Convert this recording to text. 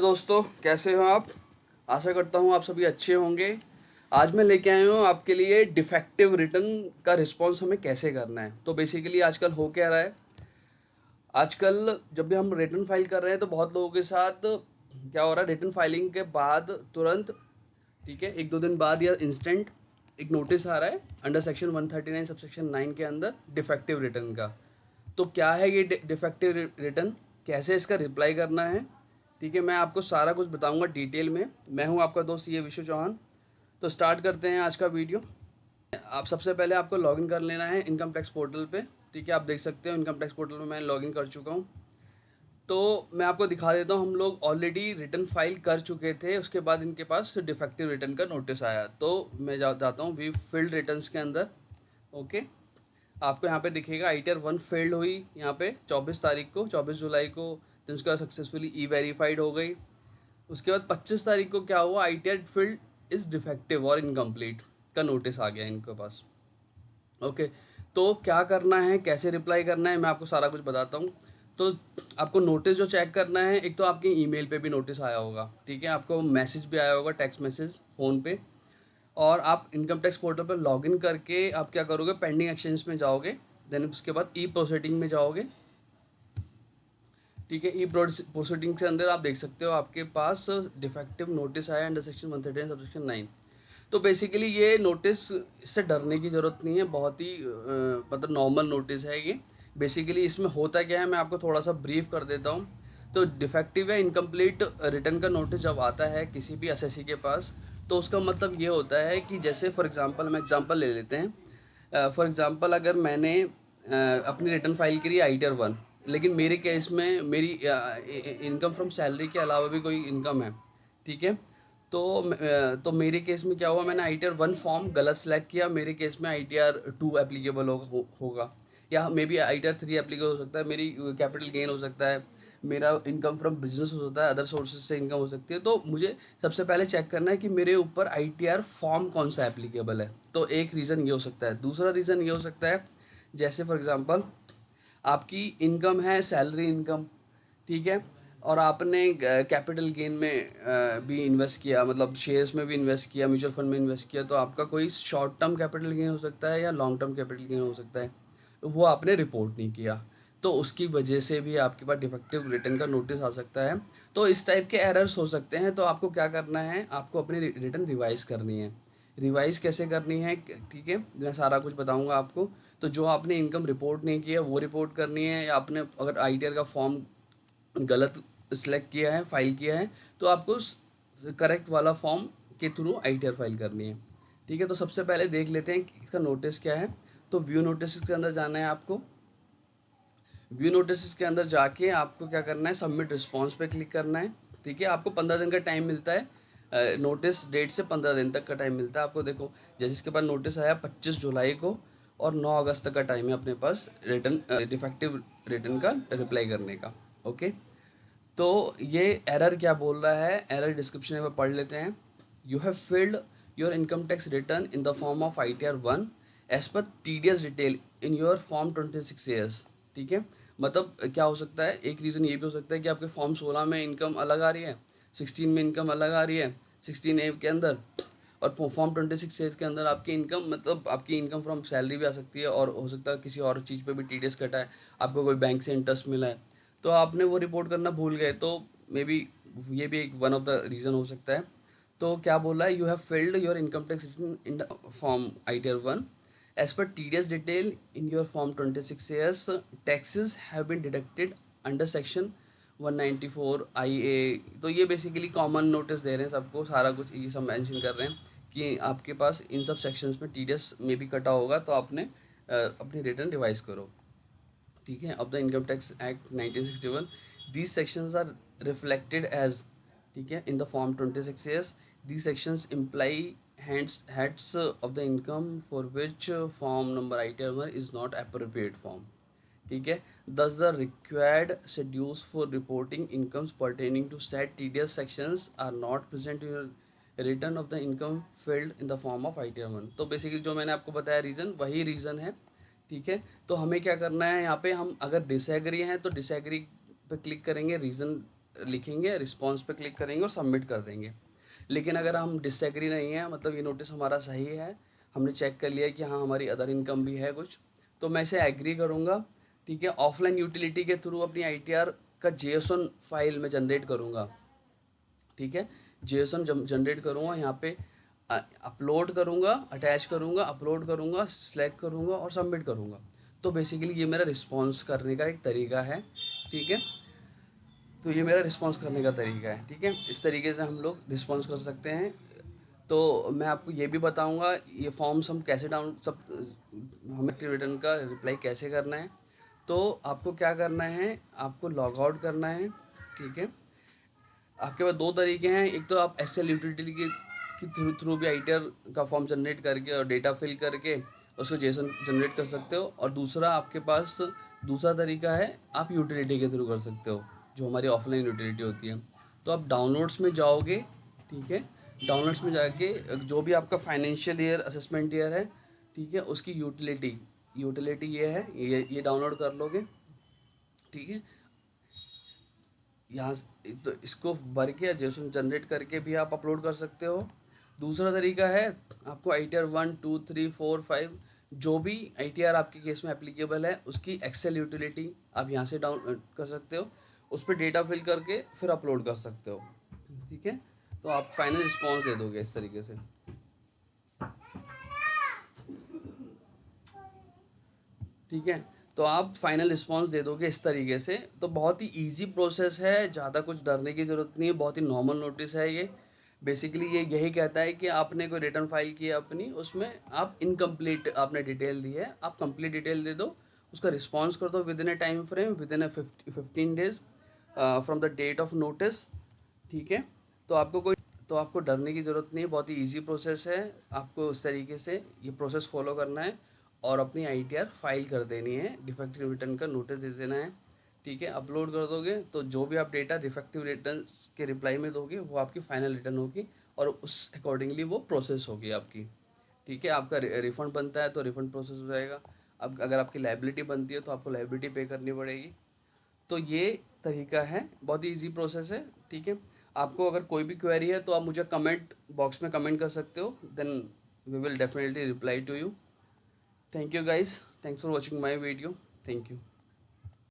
दोस्तों, कैसे हो आप? आशा करता हूँ आप सभी अच्छे होंगे। आज मैं लेके आया हूँ आपके लिए डिफेक्टिव रिटर्न का रिस्पॉन्स हमें कैसे करना है। तो बेसिकली आजकल हो क्या रहा है, आजकल जब भी हम रिटर्न फाइल कर रहे हैं तो बहुत लोगों के साथ क्या हो रहा है, रिटर्न फाइलिंग के बाद तुरंत, ठीक है, एक दो दिन बाद या इंस्टेंट एक नोटिस आ रहा है अंडर सेक्शन 139 सबसेक्शन 9 के अंदर डिफेक्टिव रिटर्न का। तो क्या है ये डिफेक्टिव रिटर्न, कैसे इसका रिप्लाई करना है, ठीक है, मैं आपको सारा कुछ बताऊंगा डिटेल में। मैं हूं आपका दोस्त ये विशु चौहान। तो स्टार्ट करते हैं आज का वीडियो। आप सबसे पहले आपको लॉगिन कर लेना है इनकम टैक्स पोर्टल पे। ठीक है, आप देख सकते हो इनकम टैक्स पोर्टल में मैं लॉगिन कर चुका हूँ। तो मैं आपको दिखा देता हूँ, हम लोग ऑलरेडी रिटर्न फाइल कर चुके थे, उसके बाद इनके पास डिफेक्टिव रिटर्न का नोटिस आया। तो मैं जाता हूँ वी फिल्ड रिटर्न्स के अंदर। ओके, आपको यहाँ पे दिखेगा आई टी आर 1 फेल्ड हुई यहाँ पे 24 तारीख को, 24 जुलाई को। तो उसका सक्सेसफुली ई वेरीफाइड हो गई। उसके बाद 25 तारीख को क्या हुआ, आई T are field is defective और इनकम्प्लीट का नोटिस आ गया इनके पास। ओके, तो क्या करना है, कैसे रिप्लाई करना है, मैं आपको सारा कुछ बताता हूँ। तो आपको नोटिस जो चेक करना है, एक तो आपके ईमेल पे भी नोटिस आया होगा, ठीक है, आपको मैसेज भी आया होगा, टेक्स्ट मैसेज फ़ोन पे। और आप इनकम टैक्स पोर्टल पर लॉगिन करके आप क्या करोगे, पेंडिंग एक्शंस में जाओगे, देन उसके बाद ई प्रोसीडिंग में जाओगे। ठीक है, ई प्रोसीडिंग के अंदर आप देख सकते हो आपके पास डिफेक्टिव नोटिस आया अंडर सेक्शन 139 सबसेक्शन 9। तो बेसिकली ये नोटिस, इससे डरने की ज़रूरत नहीं है, बहुत ही मतलब नॉर्मल नोटिस है ये। बेसिकली इसमें होता क्या है, मैं आपको थोड़ा सा ब्रीफ कर देता हूँ। तो डिफेक्टिव या इनकम्प्लीट रिटर्न का नोटिस जब आता है किसी भी एसएससी के पास, तो उसका मतलब ये होता है कि जैसे फॉर एग्जांपल, हम एग्जांपल ले लेते हैं। फॉर एग्जांपल अगर मैंने अपनी रिटर्न फाइल करी आई टी आर 1, लेकिन मेरे केस में मेरी इनकम फ्रॉम सैलरी के अलावा भी कोई इनकम है, ठीक है। तो तो मेरे केस में क्या हुआ, मैंने आई टी आर 1 फॉर्म गलत सेलेक्ट किया, मेरे केस में आई टी आर 2 एप्लीकेबल होगा, या may be I T R 3 applicable हो सकता है, मेरी कैपिटल गेन हो सकता है, मेरा इनकम फ्रॉम बिजनेस हो सकता है, अदर सोर्सेज से इनकम हो सकती है। तो मुझे सबसे पहले चेक करना है कि मेरे ऊपर आई टी आर फॉर्म कौन सा एप्लीकेबल है। तो एक रीज़न ये हो सकता है। दूसरा रीज़न ये हो सकता है, जैसे फॉर एग्जांपल आपकी इनकम है सैलरी इनकम, ठीक है, और आपने कैपिटल गेन में भी इन्वेस्ट किया, मतलब शेयर्स में भी इन्वेस्ट किया, म्यूचुअल फंड में इन्वेस्ट किया, तो आपका कोई शॉर्ट टर्म कैपिटल गेन हो सकता है या लॉन्ग टर्म कैपिटल गेन हो सकता है, तो वो आपने रिपोर्ट नहीं किया, तो उसकी वजह से भी आपके पास डिफेक्टिव रिटर्न का नोटिस आ सकता है। तो इस टाइप के एरर्स हो सकते हैं। तो आपको क्या करना है, आपको अपनी रिटर्न रिवाइज करनी है। रिवाइज कैसे करनी है, ठीक है, मैं सारा कुछ बताऊंगा आपको। तो जो आपने इनकम रिपोर्ट नहीं किया वो रिपोर्ट करनी है, या आपने अगर आई टी आर का फॉर्म गलत सिलेक्ट किया है, फाइल किया है, तो आपको करेक्ट वाला फॉर्म के through I T are file करनी है। ठीक है, तो सबसे पहले देख लेते हैं कि इसका नोटिस क्या है। तो व्यू नोटिस के अंदर जाना है आपको। व्यू नोटिस के अंदर जाके आपको क्या करना है, सबमिट रिस्पॉन्स पे क्लिक करना है। ठीक है, आपको 15 दिन का टाइम मिलता है, नोटिस डेट से 15 दिन तक का टाइम मिलता है आपको। देखो, जैसे इसके बाद नोटिस आया 25 जुलाई को, और 9 अगस्त तक का टाइम है अपने पास रिटर्न डिफेक्टिव रिटर्न का रिप्लाई करने का। ओके, तो ये एरर क्या बोल रहा है, एरर डिस्क्रिप्शन में पढ़ लेते हैं। You have filed your income tax return in the form of I T R 1 as per T D S detail in your form 26 years. ठीक है, मतलब क्या हो सकता है, एक रीज़न ये भी हो सकता है कि आपके फॉर्म 16 में इनकम अलग आ रही है, 16 में इनकम अलग आ रही है, 16A के अंदर, और फॉर्म 26 एज के अंदर आपकी इनकम, मतलब आपकी इनकम फ्रॉम सैलरी भी आ सकती है, और हो सकता है किसी और चीज़ पे भी टी डी एस कटा है, आपको कोई बैंक से इंटरेस्ट मिला है, तो आपने वो रिपोर्ट करना भूल गए। तो मे बी ये भी एक वन ऑफ द रीज़न हो सकता है। तो क्या बोला है, you have filed your income tax return in the form I T R 1 as per T D S detail in your form 26 years, taxes have been deducted under section 194 I A. तो ये basically common notice दे रहे हैं सबको, सारा कुछ ये सब mention कर रहे हैं कि आपके पास इन सब सेक्शंस में टी डी एस में भी कटा होगा, तो आपने अपनी रिटर्न रिवाइज करो। ठीक है, of the income tax act 1961 these sections are reflected as, ठीक है, in the form 26 years. These sections imply heads of the income for which form number I T R is not appropriate form. ठीक है, thus the required schedules for reporting incomes pertaining to set T D S sections are not present in return of the income filed in the form of I T R 1। तो basically जो मैंने आपको बताया reason, वही reason है। ठीक है, तो हमें क्या करना है, यहाँ पे हम अगर डिसएग्री हैं तो डिसएग्री पे क्लिक करेंगे, रीज़न लिखेंगे, रिस्पॉन्स पे क्लिक करेंगे और सबमिट कर देंगे। लेकिन अगर हम डिसएग्री नहीं है, मतलब ये नोटिस हमारा सही है, हमने चेक कर लिया कि हाँ हमारी अदर इनकम भी है कुछ, तो मैं इसे एग्री करूँगा। ठीक है, ऑफलाइन यूटिलिटी के थ्रू अपनी आईटीआर का जेएसओन फाइल में जनरेट करूँगा। ठीक है, जेएसओन जनरेट करूँगा, यहाँ पे अपलोड करूँगा, अटैच करूँगा, अपलोड करूँगा, सिलेक्ट करूँगा और सबमिट करूँगा। तो बेसिकली ये मेरा रिस्पॉन्स करने का एक तरीका है। ठीक है, तो ये मेरा रिस्पॉन्स करने का तरीका है। ठीक है, इस तरीके से हम लोग रिस्पॉन्स कर सकते हैं। तो मैं आपको ये भी बताऊंगा ये फॉर्म्स हम कैसे डाउन सब हमें रिटर्न का रिप्लाई कैसे करना है। तो आपको क्या करना है, आपको लॉग आउट करना है। ठीक है, आपके पास दो तरीके हैं, एक तो आप एक्सेल यूटिलिटी के थ्रू भी आईटीआर का फॉर्म जनरेट करके और डेटा फिल करके उसको जेसन जनरेट कर सकते हो, और दूसरा आपके पास दूसरा तरीका है, आप यूटिलिटी के थ्रू कर सकते हो, जो हमारी ऑफलाइन यूटिलिटी होती है। तो आप डाउनलोड्स में जाओगे। ठीक है, डाउनलोड्स में जाके जो भी आपका फाइनेंशियल ईयर असेसमेंट ईयर है, ठीक है, उसकी यूटिलिटी यूटिलिटी ये है, ये डाउनलोड कर लोगे। ठीक है, यहाँ तो इसको भर के जेसन जनरेट करके भी आप अपलोड कर सकते हो। दूसरा तरीका है, आपको आई टी आर 1 2 3 4 5 जो भी आई टी आर आपके केस में एप्लीकेबल है उसकी एक्सेल यूटिलिटी आप यहाँ से डाउन कर सकते हो, उस पर डेटा फिल करके फिर अपलोड कर सकते हो। ठीक है, तो आप फाइनल रिस्पॉन्स दे दोगे इस तरीके से। ठीक है, तो आप फाइनल रिस्पॉन्स दे दोगे इस तरीके से। तो बहुत ही इजी प्रोसेस है, ज़्यादा कुछ डरने की ज़रूरत नहीं है, बहुत ही नॉर्मल नोटिस है ये। बेसिकली ये यही कहता है कि आपने कोई रिटर्न फाइल किया अपनी, उसमें आप इनकम्प्लीट आपने डिटेल दी है, आप कंप्लीट डिटेल दे दो, उसका रिस्पॉन्स कर दो within a time frame, within a 15 days from the date of notice. ठीक है, तो आपको डरने की ज़रूरत नहीं है, बहुत ही ईजी प्रोसेस है। आपको उस तरीके से ये प्रोसेस फॉलो करना है और अपनी आईटीआर फाइल कर देनी है, डिफेक्टिव रिटर्न का नोटिस दे देना है। ठीक है, अपलोड कर दोगे तो जो भी आप डेटा डिफेक्टिव रिटर्न के रिप्लाई में दोगे वो आपकी फाइनल रिटर्न होगी और उस अकॉर्डिंगली वो प्रोसेस होगी आपकी। ठीक है, आपका रिफ़ंड बनता है तो रिफ़ंड प्रोसेस हो जाएगा। अब अगर आपकी लाइबिलिटी बनती है तो आपको लाइबिलिटी पे करनी पड़ेगी। तो ये तरीका है, बहुत ही ईजी प्रोसेस है। ठीक है, आपको अगर कोई भी क्वेरी है तो आप मुझे कमेंट बॉक्स में कमेंट कर सकते हो, then we will definitely reply to you. Thank you guys, thanks for watching my video. Thank you.